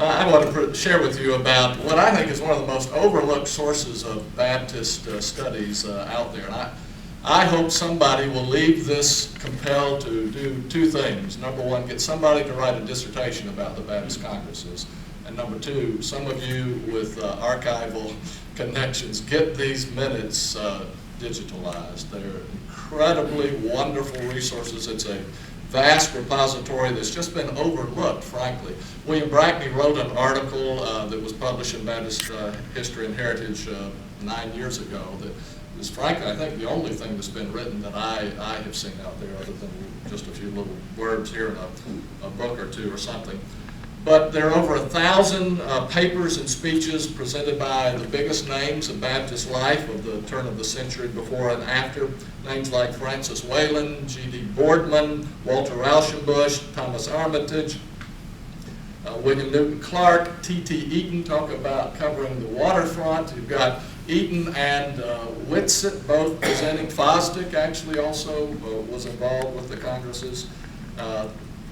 I want to share with you about what I think is one of the most overlooked sources of Baptist studies out there. And I hope somebody will leave this compelled to do two things. Number one, get somebody to write a dissertation about the Baptist-Congresses. And number two, some of you with archival connections, get these minutes digitalized. They're incredibly wonderful resources. It's a vast repository that's just been overlooked, frankly. William Brackney wrote an article that was published in Baptist History and Heritage 9 years ago that is, frankly, I think the only thing that's been written that I have seen out there, other than just a few little words here in a book or two or something. But there are over 1,000 papers and speeches presented by the biggest names in Baptist life of the turn of the century, before and after. Names like Francis Whalen, G.D. Boardman, Walter Rauschenbusch, Thomas Armitage, William Newton Clark, T.T. Eaton talk about covering the waterfront. You've got Eaton and Whitsitt both presenting. Fosdick actually also was involved with the Congresses.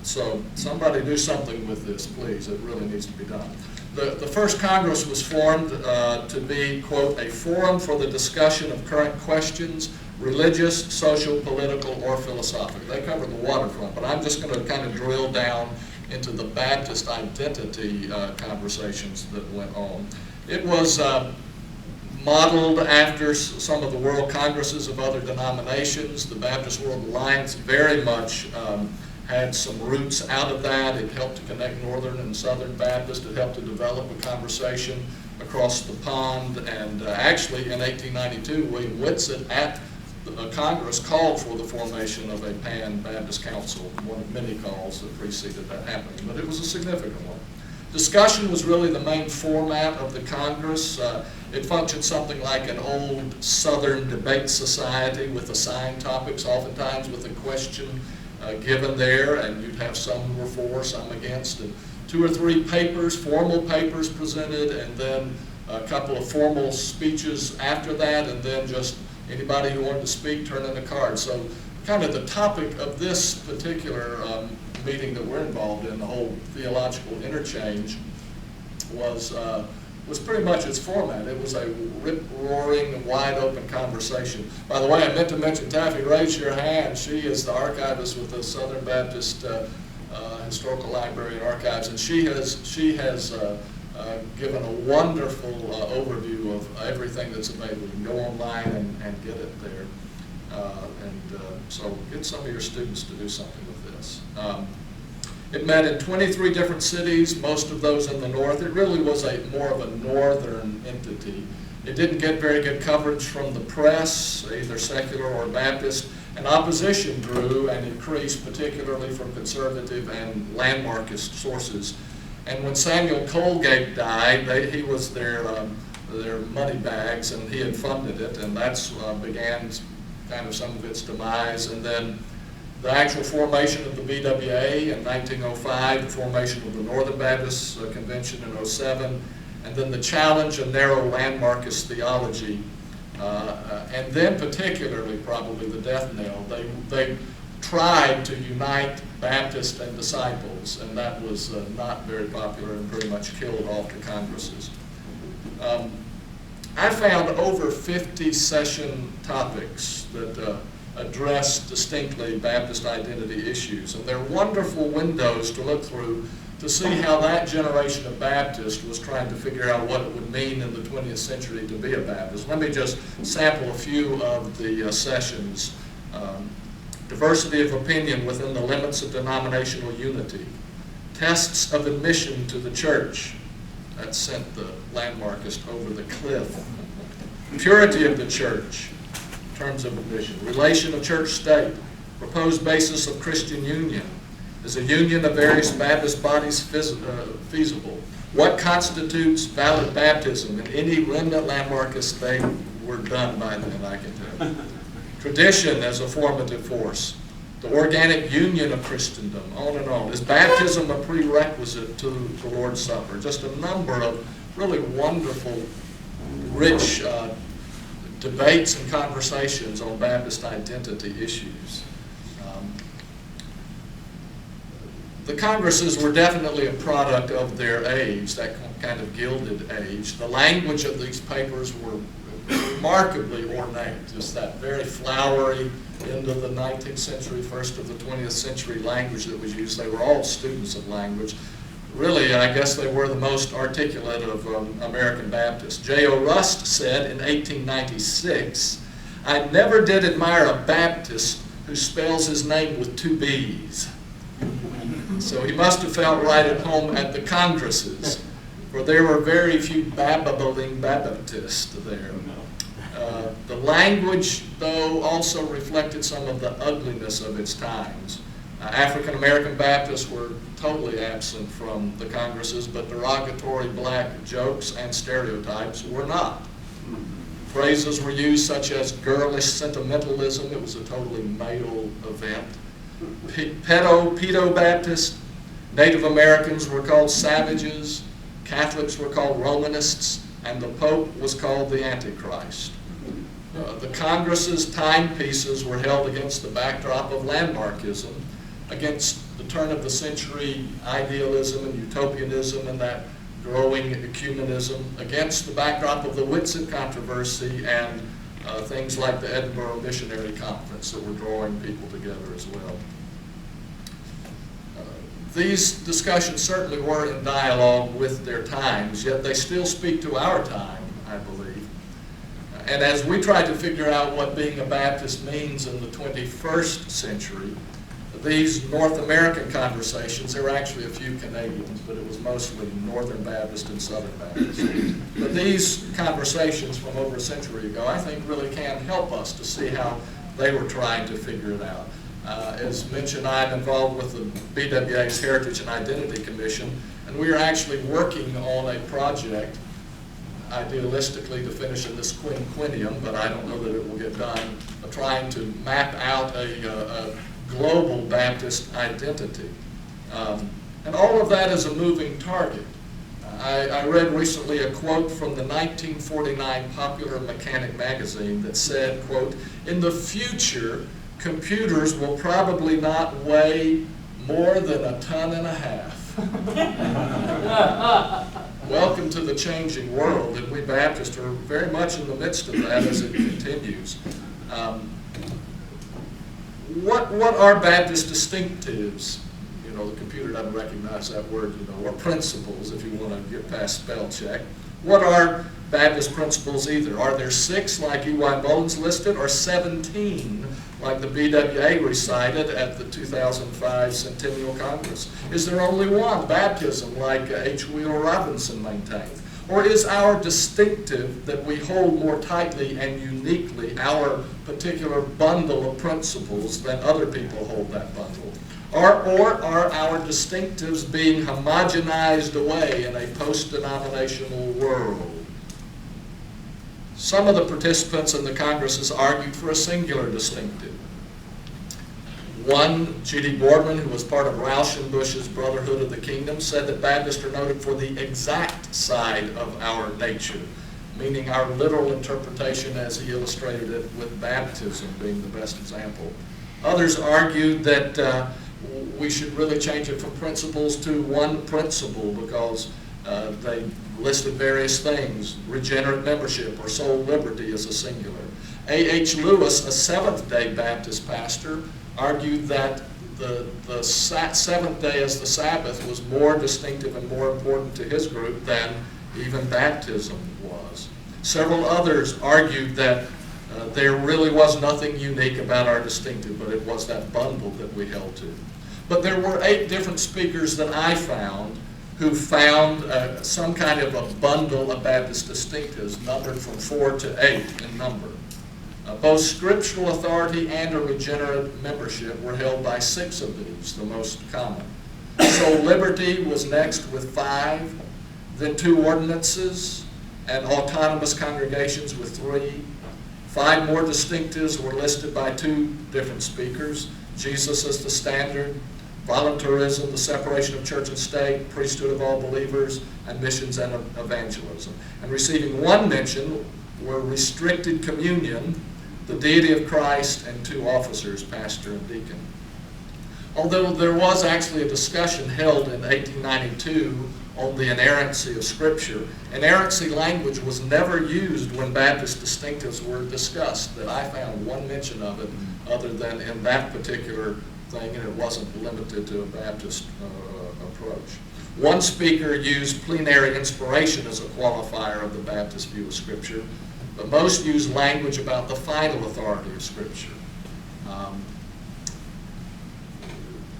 So somebody do something with this, please. It really needs to be done. The first Congress was formed to be, quote, a forum for the discussion of current questions, religious, social, political, or philosophical. They covered the waterfront, but I'm just going to kind of drill down into the Baptist identity conversations that went on. It was modeled after some of the world congresses of other denominations. The Baptist World Alliance very much had some roots out of that. It helped to connect Northern and Southern Baptists. It helped to develop a conversation across the pond. And actually, in 1892, William Whitsitt at Congress called for the formation of a Pan-Baptist Council, one of many calls that preceded that happening, but it was a significant one. Discussion was really the main format of the Congress. It functioned something like an old Southern debate society with assigned topics, oftentimes with a question given there, and you'd have some who were for, some against, and 2 or 3 papers, formal papers presented, and then a couple of formal speeches after that, and then just anybody who wanted to speak turn in a card. So kind of the topic of this particular meeting that we're involved in, the whole theological interchange, was pretty much its format. It was a rip-roaring, wide-open conversation. By the way, I meant to mention Taffy, raise your hand. She is the archivist with the Southern Baptist Historical Library and Archives, and she has given a wonderful overview of everything that's available. You can go online and get it there. So get some of your students to do something with this. It met in 23 different cities, most of those in the north. It really was more of a northern entity. It didn't get very good coverage from the press, either secular or Baptist, and opposition grew and increased, particularly from conservative and landmarkist sources. And when Samuel Colgate died, he was their money bags, and he had funded it, and that's began kind of some of its demise. And then the actual formation of the BWA in 1905, the formation of the Northern Baptist Convention in 07, and then the challenge of narrow landmarkist theology, and then particularly probably the death knell. They tried to unite Baptists and disciples, and that was not very popular and pretty much killed off the Congresses. I found over 50 session topics that address distinctly Baptist identity issues, and they're wonderful windows to look through to see how that generation of Baptists was trying to figure out what it would mean in the 20th century to be a Baptist. Let me just sample a few of the sessions. Diversity of opinion within the limits of denominational unity. Tests of admission to the church. That sent the landmarkist over the cliff. Purity of the church in terms of admission. Relation of church-state. Proposed basis of Christian union. Is a union of various Baptist bodies feasible? What constitutes valid baptism? In any remnant landmarkist, they were done by then, I can tell you. Tradition as a formative force. The organic union of Christendom, on and on. Is baptism a prerequisite to the Lord's Supper? Just a number of really wonderful, rich debates and conversations on Baptist identity issues. The Congresses were definitely a product of their age, that kind of gilded age. The language of these papers were remarkably ornate, just that very flowery end of the 19th century, first of the 20th century language that was used. They were all students of language. Really, I guess they were the most articulate of American Baptists. J.O. Rust said in 1896, "I never did admire a Baptist who spells his name with 2 B's." So he must have felt right at home at the Congresses, for there were very few babbling Baptists there. The language, though, also reflected some of the ugliness of its times. African American Baptists were totally absent from the Congresses, but derogatory black jokes and stereotypes were not. Phrases were used such as girlish sentimentalism. It was a totally male event. Pedo Baptist. Native Americans were called savages. Catholics were called Romanists, and the Pope was called the Antichrist. The Congress's timepieces were held against the backdrop of landmarkism, against the turn of the century idealism and utopianism and that growing ecumenism, against the backdrop of the Whitson controversy and things like the Edinburgh Missionary Conference that were drawing people together as well. These discussions certainly were in dialogue with their times, yet they still speak to our time, I believe. And as we try to figure out what being a Baptist means in the 21st century, these North American conversations, there were actually a few Canadians, but it was mostly Northern Baptist and Southern Baptist. But these conversations from over a century ago, I think, really can help us to see how they were trying to figure it out. As mentioned, I'm involved with the BWA's Heritage and Identity Commission, and we are actually working on a project, idealistically to finish in this quinquennium, but I don't know that it will get done, trying to map out a global Baptist identity. And all of that is a moving target. I read recently a quote from the 1949 Popular Mechanic magazine that said, quote, "In the future, computers will probably not weigh more than 1.5 tons. Welcome to the changing world, and we Baptists are very much in the midst of that as it continues. What are Baptist distinctives? You know, the computer doesn't recognize that word, you know, or principles, if you want to get past spell check. What are Baptist principles either? Are there 6 like E.Y. Mullins listed, or 17 like the BWA recited at the 2005 Centennial Congress? Is there only one, baptism, like H. Wheeler Robinson maintained? Or is our distinctive that we hold more tightly and uniquely our particular bundle of principles than other people hold that bundle? Or are our distinctives being homogenized away in a post-denominational world? Some of the participants in the Congresses argued for a singular distinctive. One, G.D. Boardman, who was part of Rauschenbusch's Brotherhood of the Kingdom, said that Baptists are noted for the exact side of our nature, meaning our literal interpretation as he illustrated it with baptism being the best example. Others argued that we should really change it from principles to one principle because they listed various things, regenerate membership or soul liberty as a singular. A.H. Lewis, a Seventh-day Baptist pastor, argued that the seventh day as the Sabbath was more distinctive and more important to his group than even baptism was. Several others argued that there really was nothing unique about our distinctive, but it was that bundle that we held to. But there were 8 different speakers that I found who found some kind of a bundle of Baptist distinctives numbered from 4 to 8 in number. Both scriptural authority and a regenerate membership were held by 6 of these, the most common. Soul liberty was next with 5, then 2 ordinances, and autonomous congregations with 3. 5 more distinctives were listed by 2 different speakers. Jesus as the standard, voluntarism, the separation of church and state, priesthood of all believers, and missions and evangelism. And receiving 1 mention were restricted communion, the deity of Christ, and 2 officers, pastor and deacon. although there was actually a discussion held in 1892 on the inerrancy of Scripture. Inerrancy language was never used when Baptist distinctives were discussed, that I found one mention of it other than in that particular thing, and it wasn't limited to a Baptist approach. One speaker used plenary inspiration as a qualifier of the Baptist view of Scripture, but most used language about the final authority of Scripture.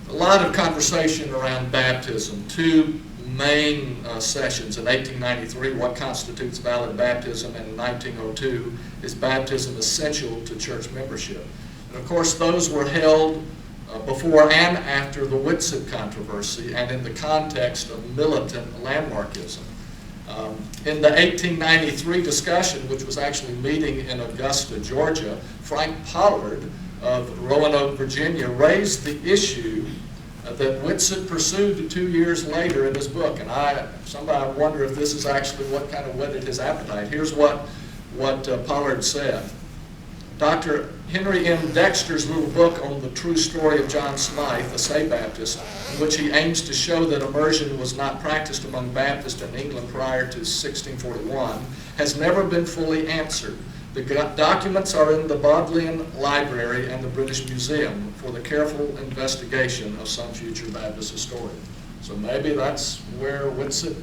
A lot of conversation around baptism. Two main sessions in 1893, what constitutes valid baptism, and in 1902, is baptism essential to church membership? And of course, those were held before and after the Whitsitt controversy and in the context of militant landmarkism. In the 1893 discussion, which was actually meeting in Augusta, Georgia, Frank Pollard of Roanoke, Virginia, raised the issue that Whitsitt pursued 2 years later in his book. And somebody wonder if this is actually what kind of whetted his appetite. Here's what Pollard said. Dr. Henry M. Dexter's little book on the true story of John Smythe, a Say Baptist, in which he aims to show that immersion was not practiced among Baptists in England prior to 1641, has never been fully answered. The documents are in the Bodleian Library and the British Museum for the careful investigation of some future Baptist historian. So maybe that's where Whitsitt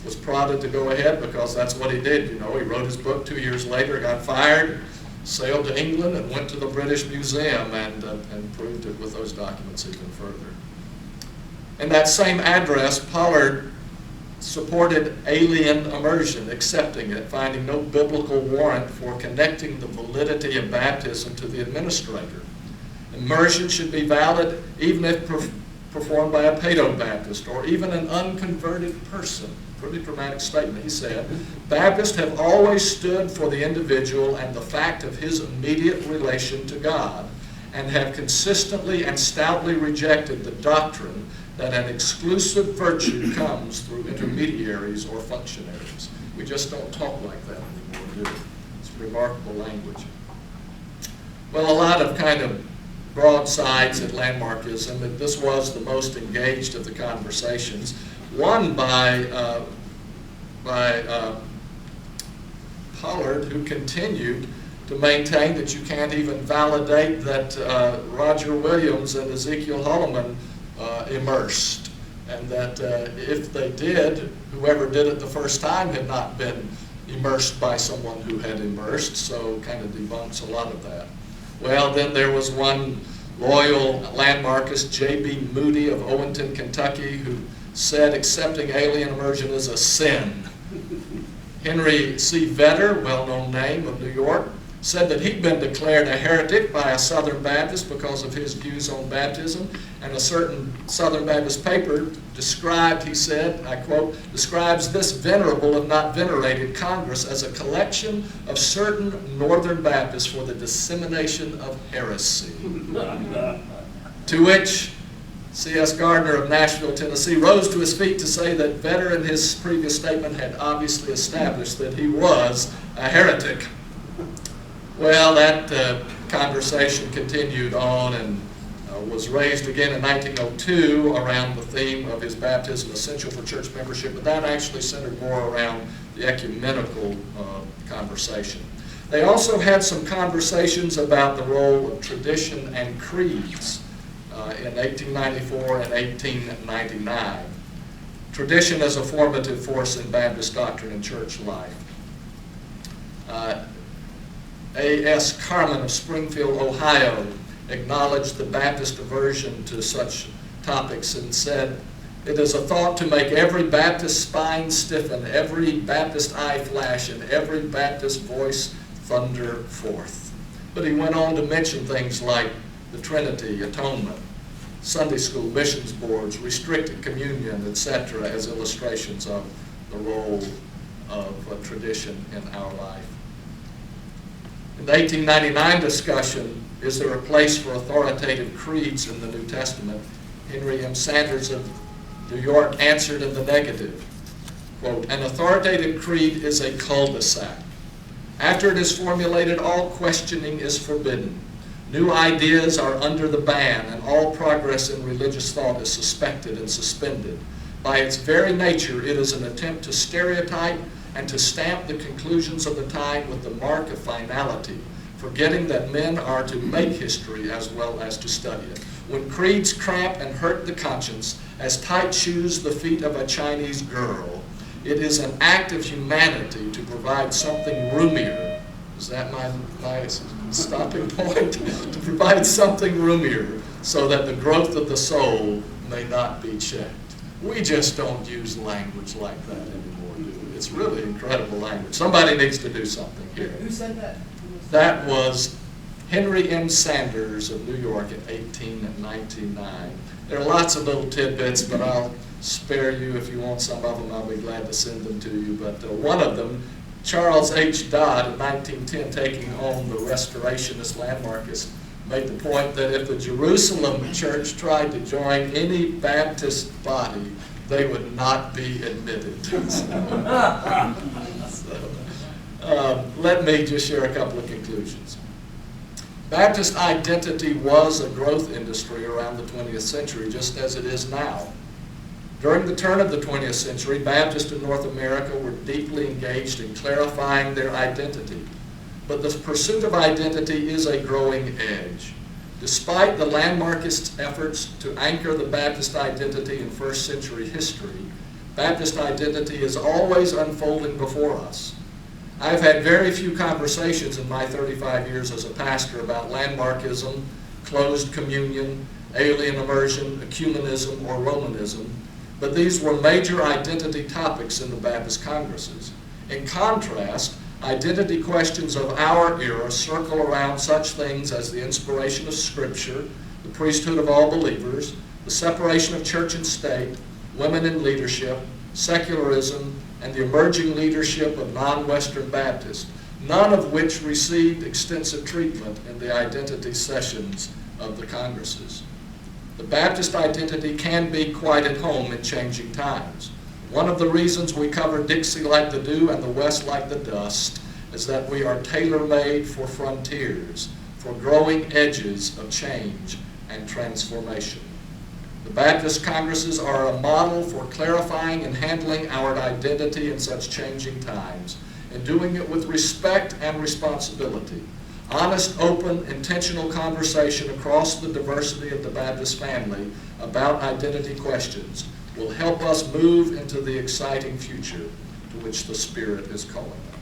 was prodded to go ahead, because that's what he did. You know, he wrote his book 2 years later, got fired, sailed to England, and went to the British Museum and proved it with those documents even further. In that same address, Pollard supported alien immersion, accepting it, finding no biblical warrant for connecting the validity of baptism to the administrator. Immersion should be valid even if performed by a paedo-Baptist or even an unconverted person. Pretty dramatic statement. He said, Baptists have always stood for the individual and the fact of his immediate relation to God, and have consistently and stoutly rejected the doctrine that an exclusive virtue comes through intermediaries or functionaries. We just don't talk like that anymore, do we? It's remarkable language. Well, a lot of kind of broadsides at landmarkism, and this was the most engaged of the conversations. One by Pollard, who continued to maintain that you can't even validate that Roger Williams and Ezekiel Holloman immersed, and that if they did, whoever did it the first time had not been immersed by someone who had immersed, so kind of debunks a lot of that. Well, then there was one loyal landmarkist, J.B. Moody of Owenton, Kentucky, who said accepting alien immersion is a sin. Henry C. Vedder, well-known name of New York, said that he'd been declared a heretic by a Southern Baptist because of his views on baptism, and a certain Southern Baptist paper described, he said, I quote, describes this venerable if not venerated Congress as a collection of certain Northern Baptists for the dissemination of heresy. To which C.S. Gardner of Nashville, Tennessee, rose to his feet to say that Vedder in his previous statement had obviously established that he was a heretic. Well, that conversation continued on and was raised again in 1902 around the theme of is baptism essential for church membership, but that actually centered more around the ecumenical conversation. They also had some conversations about the role of tradition and creeds in 1894 and 1899. Tradition as a formative force in Baptist doctrine and church life. A.S. Carman of Springfield, Ohio, acknowledged the Baptist aversion to such topics and said, it is a thought to make every Baptist spine stiffen, every Baptist eye flash, and every Baptist voice thunder forth. But he went on to mention things like the Trinity, atonement, Sunday school, missions boards, restricted communion, etc., as illustrations of the role of tradition in our life. In the 1899 discussion, is there a place for authoritative creeds in the New Testament? Henry M. Sanders of New York answered in the negative. Quote, an authoritative creed is a cul-de-sac. After it is formulated, all questioning is forbidden. New ideas are under the ban, and all progress in religious thought is suspected and suspended. By its very nature, it is an attempt to stereotype and to stamp the conclusions of the time with the mark of finality, forgetting that men are to make history as well as to study it. When creeds cramp and hurt the conscience, as tight shoes the feet of a Chinese girl, it is an act of humanity to provide something roomier. Is that my stopping point? To provide something roomier so that the growth of the soul may not be checked. We just don't use language like that anymore, do we? It's really incredible language. Somebody needs to do something here. Who said that? That was Henry M. Sanders of New York in 1899. There are lots of little tidbits, but I'll spare you. If you want some of them, I'll be glad to send them to you. But one of them, Charles H. Dodd in 1910, taking on the restorationist landmarkist, made the point that if the Jerusalem church tried to join any Baptist body, they would not be admitted. Let me just share a couple of conclusions. Baptist identity was a growth industry around the 20th century, just as it is now. During the turn of the 20th century, Baptists in North America were deeply engaged in clarifying their identity. But the pursuit of identity is a growing edge. Despite the landmarkists' efforts to anchor the Baptist identity in first century history, Baptist identity is always unfolding before us. I've had very few conversations in my 35 years as a pastor about landmarkism, closed communion, alien immersion, ecumenism, or Romanism, but these were major identity topics in the Baptist Congresses. In contrast, identity questions of our era circle around such things as the inspiration of Scripture, the priesthood of all believers, the separation of church and state, women in leadership, secularism, and the emerging leadership of non-Western Baptists, none of which received extensive treatment in the identity sessions of the Congresses. The Baptist identity can be quite at home in changing times. One of the reasons we cover Dixie like the dew and the West like the dust is that we are tailor-made for frontiers, for growing edges of change and transformation. The Baptist Congresses are a model for clarifying and handling our identity in such changing times, and doing it with respect and responsibility. Honest, open, intentional conversation across the diversity of the Baptist family about identity questions will help us move into the exciting future to which the Spirit is calling us.